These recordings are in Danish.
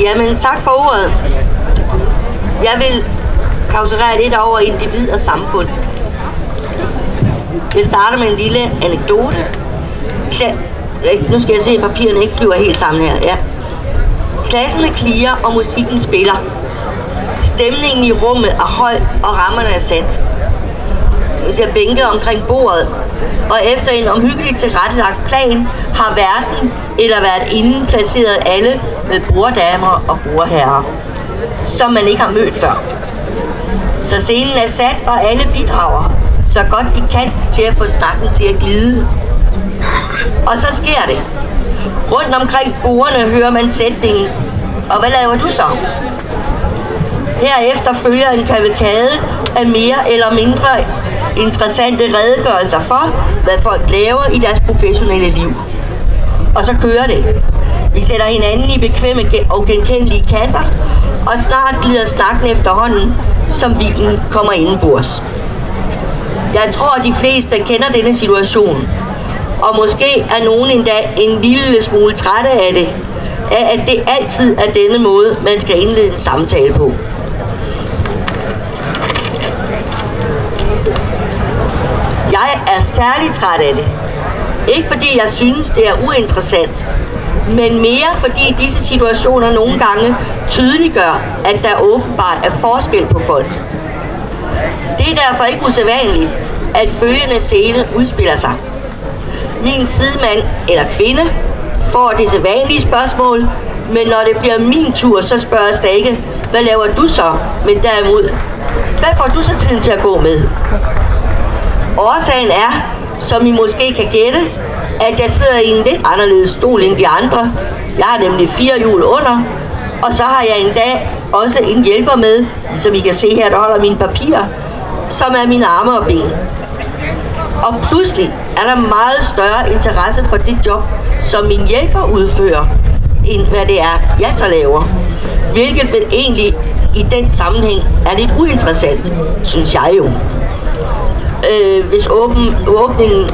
Jamen, tak for ordet. Jeg vil kauserere lidt over individ og samfund. Jeg starter med en lille anekdote. Nu skal jeg se, at papirerne ikke flyver helt sammen her. Ja. Klassen er clear, og musikken spiller. Stemningen i rummet er høj, og rammerne er sat. Hvis jeg bænker omkring bordet, og efter en omhyggeligt tilrettelagt plan, har verden eller værtinden placeret alle med borddamer og bordherrer, som man ikke har mødt før. Så scenen er sat, og alle bidrager så godt de kan til at få snakken til at glide. Og så sker det. Rundt omkring bordene hører man sætningen, og hvad laver du så? Herefter følger en kavalkade af mere eller mindre interessante redegørelser for, hvad folk laver i deres professionelle liv. Og så kører det. Vi sætter hinanden i bekvemme og genkendelige kasser, og snart glider snakken efterhånden, som bilen kommer indenbords. Jeg tror, at de fleste kender denne situation, og måske er nogen endda en lille smule trætte af det, af at det altid er denne måde, man skal indlede en samtale på. Jeg er særlig træt af det. Ikke fordi jeg synes, det er uinteressant, men mere fordi disse situationer nogle gange tydeliggør, at der åbenbart er forskel på folk. Det er derfor ikke usædvanligt, at følgende scene udspiller sig. Min sidemand eller kvinde får det sædvanlige spørgsmål, men når det bliver min tur, så spørges der ikke, hvad laver du så? Men derimod, hvad får du så tiden til at gå med? Årsagen er, som I måske kan gætte, at jeg sidder i en lidt anderledes stol end de andre. Jeg har nemlig 4 hjul under, og så har jeg endda også en hjælper med, som I kan se her, der holder mine papirer, som er mine arme og ben. Og pludselig er der meget større interesse for det job, som min hjælper udfører, end hvad det er, jeg så laver. Hvilket vel egentlig i den sammenhæng er lidt uinteressant, synes jeg jo. Hvis åbningen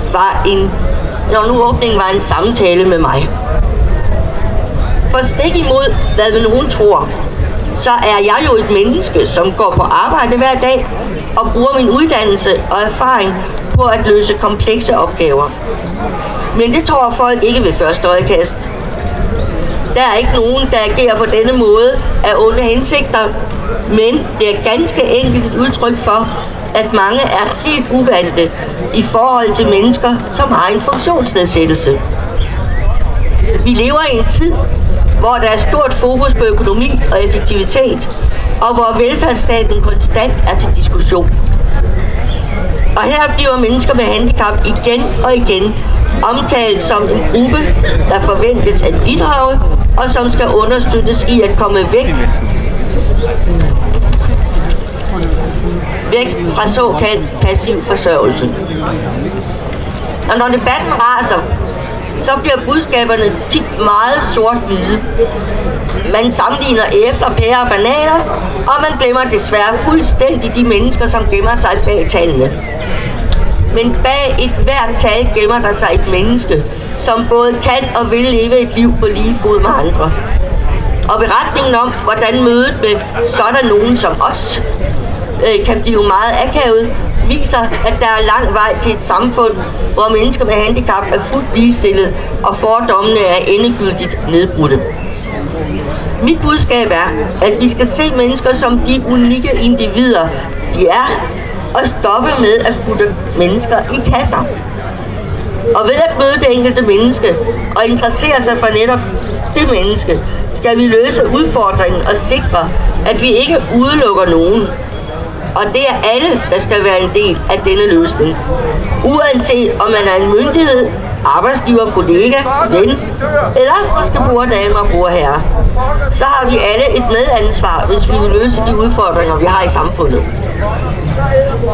var en samtale med mig. For stik imod, hvad nogen tror, så er jeg jo et menneske, som går på arbejde hver dag og bruger min uddannelse og erfaring på at løse komplekse opgaver. Men det tror folk ikke ved første øjekast. Der er ikke nogen, der agerer på denne måde af onde hensigter, men det er ganske enkelt et udtryk for, at mange er helt uvante i forhold til mennesker, som har en funktionsnedsættelse. Vi lever i en tid, hvor der er stort fokus på økonomi og effektivitet, og hvor velfærdsstaten konstant er til diskussion. Og her bliver mennesker med handicap igen og igen omtalt som en gruppe, der forventes at bidrage, og som skal understøttes i at komme væk fra såkaldt passiv forsørgelse. Og når debatten raser, så bliver budskaberne tit meget sort-hvide. Man sammenligner æbler, pærer og bananer, og man glemmer desværre fuldstændig de mennesker, som gemmer sig bag tallene. Men bag et hvert tal gemmer der sig et menneske, som både kan og vil leve et liv på lige fod med andre. Og beretningen om, hvordan mødet med sådan nogen som os kan blive meget akavet, viser, at der er lang vej til et samfund, hvor mennesker med handicap er fuldt ligestillet, og fordommene er endegyldigt nedbrudte. Mit budskab er, at vi skal se mennesker som de unikke individer, de er, og stoppe med at putte mennesker i kasser. Og ved at møde det enkelte menneske og interessere sig for netop det menneske, skal vi løse udfordringen og sikre, at vi ikke udelukker nogen. Og det er alle, der skal være en del af denne løsning. Uanset om man er en myndighed, arbejdsgiver, kollega, ven, eller måske borddamer og bordherrer, så har vi alle et medansvar, hvis vi vil løse de udfordringer, vi har i samfundet.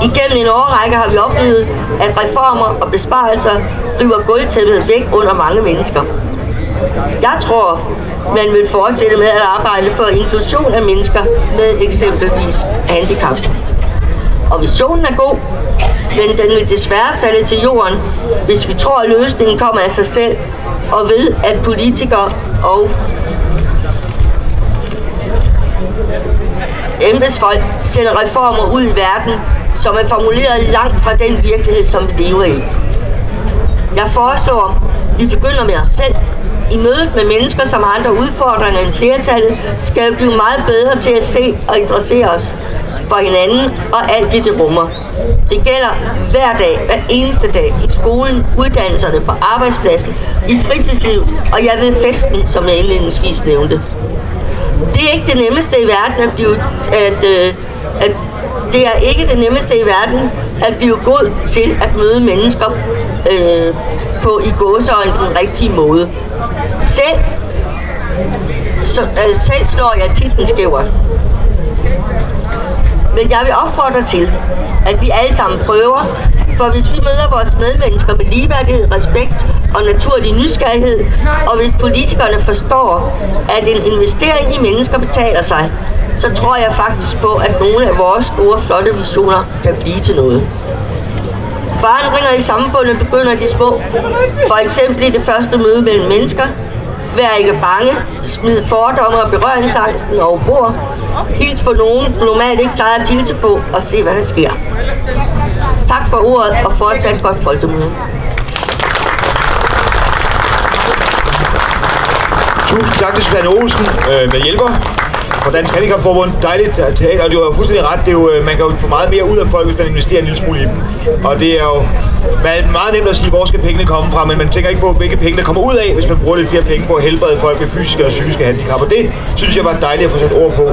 Igennem en årrække har vi oplevet, at reformer og besparelser river gulvtæppet væk under mange mennesker. Jeg tror, man vil fortsætte med at arbejde for inklusion af mennesker med eksempelvis handicap. Og visionen er god, men den vil desværre falde til jorden, hvis vi tror, at løsningen kommer af sig selv, og ved at politikere og embedsfolk sender reformer ud i verden, som er formuleret langt fra den virkelighed, som vi lever i. Jeg foreslår, at vi begynder med os selv. I mødet med mennesker, som har andre udfordringer end flertallet, skal vi blive meget bedre til at se og interessere os for hinanden og alt det, det rummer. Det gælder hver dag, hver eneste dag, i skolen, uddannelserne, på arbejdspladsen, i fritidslivet, og jeg ved festen, som jeg indledningsvis nævnte. Det er ikke det nemmeste i verden det er ikke det nemmeste i verden at blive god til at møde mennesker på i gåseøjne den rigtige måde. Selv slår jeg tit en skævert. Men jeg vil opfordre til, at vi alle sammen prøver, for hvis vi møder vores medmennesker med ligeværdighed, respekt og naturlig nysgerrighed, og hvis politikerne forstår, at en investering i mennesker betaler sig, så tror jeg faktisk på, at nogle af vores store, flotte visioner kan blive til noget. Forandringer i samfundet begynder i de små. For eksempel i det første møde mellem mennesker. Vær ikke bange, smid fordomme og berøringsangsten over bord. Hils på nogen, du normalt ikke plejer at hilse på, og se hvad der sker. Tak for ordet, og fortsat godt folkemøde. Tusind tak til Susanne Olsen med hjælper fra Dansk Handicapforbund. Dejligt tale, og det var fuldstændig ret. Det er jo, man kan jo få meget mere ud af folk, hvis man investerer en lille smule i dem. Og det er jo meget nemt at sige, hvor skal pengene komme fra, men man tænker ikke på, hvilke penge der kommer ud af, hvis man bruger lidt flere penge på at helbrede folk med fysiske og psykiske handicap. Og det synes jeg var dejligt at få sat ord på.